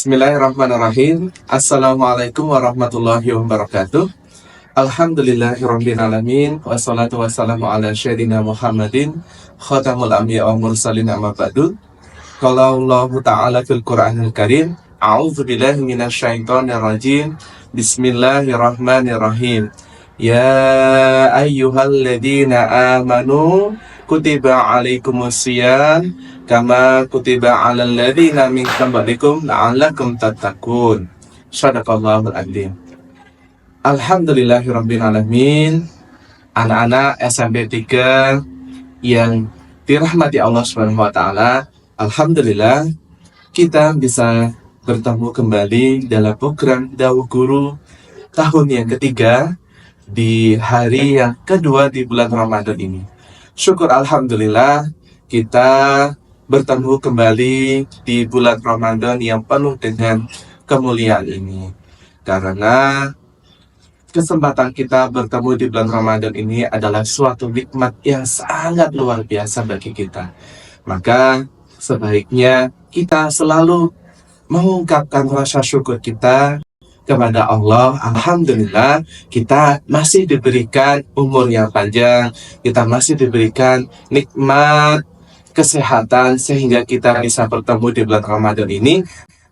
Bismillahirrahmanirrahim. Assalamualaikum warahmatullahi wabarakatuh. Alhamdulillahirabbil alamin wassalatu wassalamu ala sayyidina Muhammadin khatamul anbiya wal mursalin amma ba'du. Qala Allah ta'ala fil Qur'anil Karim, a'udzu billahi minasyaitonir rajim. Bismillahirrahmanirrahim. Ya ayyuhalladzina amanu kutiba alaikumusiyam kama kutiba alal ladzina min qablikum la'allakum tattaqun. Shadaqallahul adzim. Alhamdulillahirabbil alamin. Anak-anak SMP 3 yang dirahmati Allah Subhanahu wa taala, alhamdulillah kita bisa bertemu kembali dalam program Dawuh Guru tahun yang ketiga di hari yang kedua di bulan Ramadan ini. Syukur alhamdulillah kita bertemu kembali di bulan Ramadan yang penuh dengan kemuliaan ini. Karena kesempatan kita bertemu di bulan Ramadan ini adalah suatu nikmat yang sangat luar biasa bagi kita. Maka sebaiknya kita selalu mengungkapkan rasa syukur kita kepada Allah. Alhamdulillah kita masih diberikan umur yang panjang, kita masih diberikan nikmat kesehatan sehingga kita bisa bertemu di bulan Ramadan ini,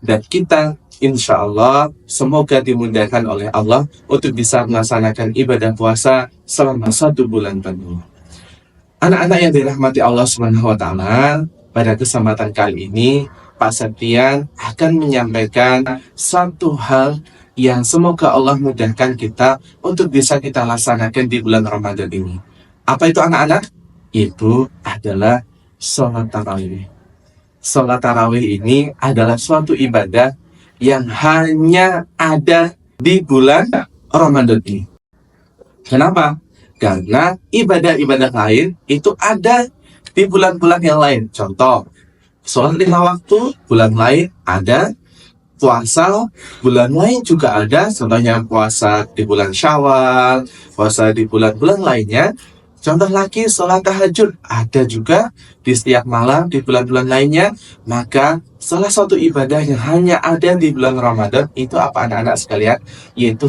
dan kita insya Allah semoga dimudahkan oleh Allah untuk bisa melaksanakan ibadah puasa selama 1 bulan penuh. Anak-anak yang dirahmati Allah Subhanahu wa taala, pada kesempatan kali ini Pak Septian akan menyampaikan satu hal yang semoga Allah mudahkan kita untuk bisa kita laksanakan di bulan Ramadan ini. Apa itu anak-anak? Itu adalah sholat tarawih. Sholat tarawih ini adalah suatu ibadah yang hanya ada di bulan Ramadan ini. Kenapa? Karena ibadah-ibadah lain itu ada di bulan-bulan yang lain. Contoh, sholat 5 waktu, bulan lain ada. Puasa, bulan lain juga ada. Contohnya puasa di bulan Syawal, puasa di bulan-bulan lainnya. Contoh lagi, sholat tahajud ada juga di setiap malam di bulan-bulan lainnya. Maka salah satu ibadah yang hanya ada di bulan Ramadan itu apa anak-anak sekalian? Yaitu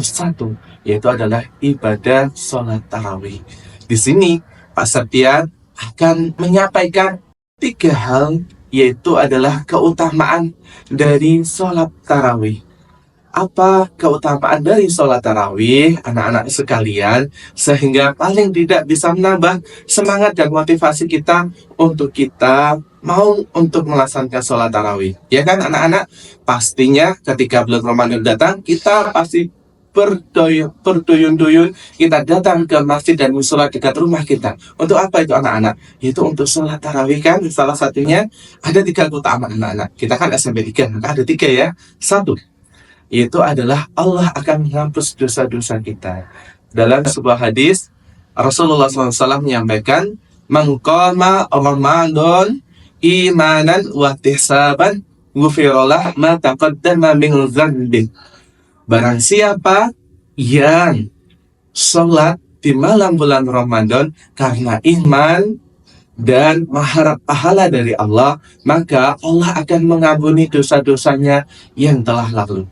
adalah ibadah sholat tarawih. Di sini Pak Septian akan menyampaikan 3 hal, yaitu adalah keutamaan dari sholat tarawih. Apa keutamaan dari sholat tarawih anak-anak sekalian, sehingga paling tidak bisa menambah semangat dan motivasi kita untuk kita mau untuk melaksanakan sholat tarawih. Ya kan anak-anak? Pastinya ketika bulan Ramadan datang, kita pasti berduyun-duyun kita datang ke masjid dan musola dekat rumah kita. Untuk apa itu anak-anak? Itu untuk sholat tarawih kan. Salah satunya ada 3 keutamaan anak-anak. Kita kan SMP 3, maka ada 3 ya. 1, itu adalah Allah akan menghapus dosa-dosa kita. Dalam sebuah hadis Rasulullah SAW menyampaikan, "Man qama Ramadan imanan wa ihtisaban ghufiralah ma taqaddama min dzanbi." Barang siapa yang sholat di malam bulan Ramadan karena iman dan mengharap pahala dari Allah, maka Allah akan mengampuni dosa-dosanya yang telah lalu.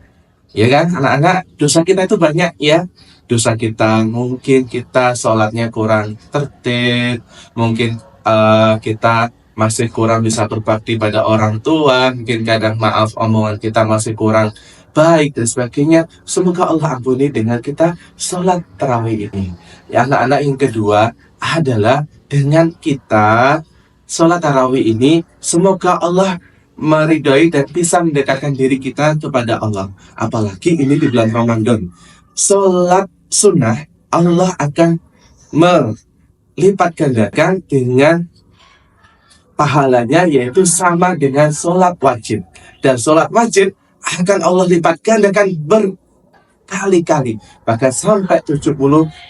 Ya kan anak-anak, dosa kita itu banyak ya. Dosa kita mungkin kita sholatnya kurang tertib, mungkin kita masih kurang bisa berbakti pada orang tua, mungkin kadang maaf omongan kita masih kurang baik dan sebagainya. Semoga Allah ampuni dengan kita sholat tarawih ini. Ya, anak-anak yang kedua adalah dengan kita sholat tarawih ini, semoga Allah meridhai dan bisa mendekatkan diri kita kepada Allah. Apalagi ini di bulan Ramadan. Sholat sunnah Allah akan melipat gandakan dengan pahalanya, yaitu sama dengan sholat wajib. Dan sholat wajib akan Allah lipat gandakan berkali-kali, bahkan sampai 70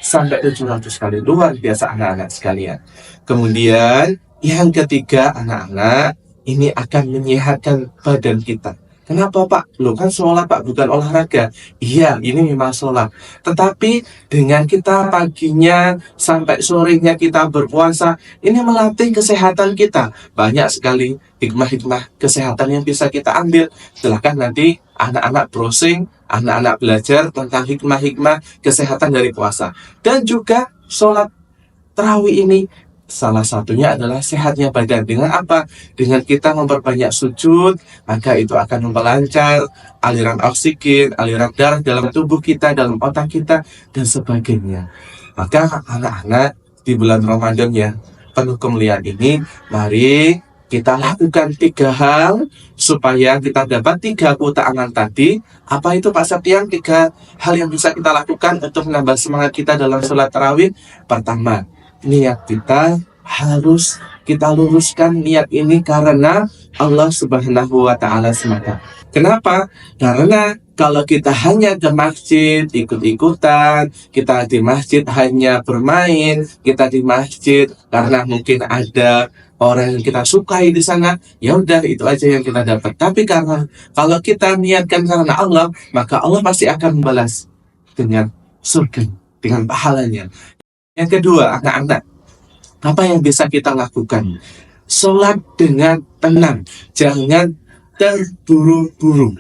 sampai 700 kali. Luar biasa anak-anak sekalian. Kemudian yang ketiga anak-anak, ini akan menyehatkan badan kita. Kenapa Pak? Loh kan sholat Pak, bukan olahraga. Iya, ini memang sholat. Tetapi dengan kita paginya sampai sorenya kita berpuasa, ini melatih kesehatan kita. Banyak sekali hikmah-hikmah kesehatan yang bisa kita ambil. Silahkan nanti anak-anak browsing, anak-anak belajar tentang hikmah-hikmah kesehatan dari puasa. Dan juga sholat tarawih ini salah satunya adalah sehatnya badan. Dengan apa? Dengan kita memperbanyak sujud, maka itu akan memperlancar aliran oksigen, aliran darah dalam tubuh kita, dalam otak kita, dan sebagainya. Maka anak-anak di bulan Ramadan yang penuh kemuliaan ini, mari kita lakukan 3 hal supaya kita dapat 3 keutamaan tadi. Apa itu Pak Septian? 3 hal yang bisa kita lakukan untuk menambah semangat kita dalam sholat tarawih. Pertama, niat kita harus kita luruskan niat ini karena Allah Subhanahu wa Ta'ala semata. Kenapa? Karena kalau kita hanya ke masjid ikut-ikutan, kita di masjid hanya bermain, kita di masjid karena mungkin ada orang yang kita sukai di sana, ya udah itu aja yang kita dapat. Tapi karena kalau kita niatkan karena Allah, maka Allah pasti akan membalas dengan surga, dengan pahalanya. Yang kedua, anak-anak, apa yang bisa kita lakukan? Sholat dengan tenang, jangan terburu-buru.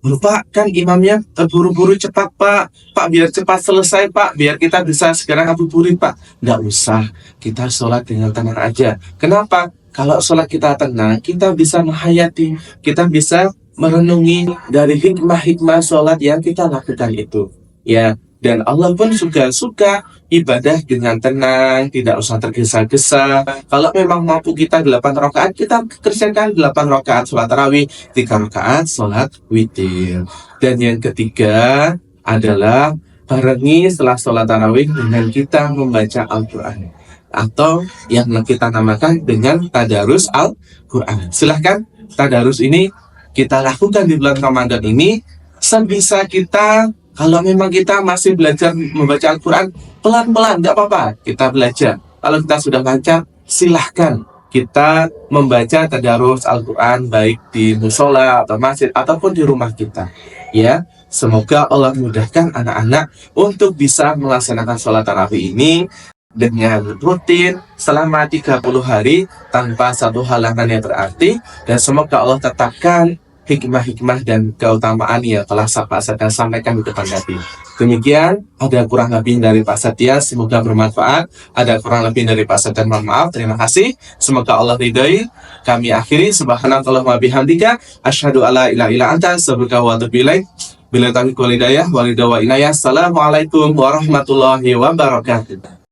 Pak, kan imamnya terburu-buru cepat Pak, biar cepat selesai Pak, biar kita bisa segera ngabuburit Pak. Nggak usah, kita sholat dengan tenang aja. Kenapa? Kalau sholat kita tenang, kita bisa menghayati, kita bisa merenungi dari hikmah-hikmah sholat yang kita lakukan itu. Ya, dan Allah pun juga suka ibadah dengan tenang, tidak usah tergesa-gesa. Kalau memang mampu kita 8 rakaat, kita kerjakan 8 rakaat sholat tarawih, 3 rakaat sholat witir. Dan yang ketiga adalah barengi setelah sholat tarawih dengan kita membaca Al-Quran, atau yang kita namakan dengan tadarus Al-Quran. Silahkan, tadarus ini kita lakukan di bulan Ramadan ini sebisa kita. Kalau memang kita masih belajar membaca Al-Quran, pelan-pelan, nggak apa-apa, kita belajar. Kalau kita sudah lancar, silahkan kita membaca tadarus Al-Quran, baik di musola atau masjid, ataupun di rumah kita. Ya, semoga Allah mudahkan anak-anak untuk bisa melaksanakan sholat tarawih ini dengan rutin selama 30 hari tanpa satu halangan yang berarti. Dan semoga Allah tetapkan hikmah-hikmah dan keutamaan yang telah Pak Setia sampaikan di depan tadi. Demikian, ada kurang lebih dari Pak Setia, semoga bermanfaat. Ada kurang lebih dari Pak Setia, mohon maaf. Terima kasih. Semoga Allah ridhai. Kami akhiri, subhanakallahumma bihamdika, asyhadu alla ilaha illa anta, astaghfiruka wa atubu ilaik. Bila taufiq wal hidayah, wal hidayah wa inayah. Assalamualaikum warahmatullahi wabarakatuh.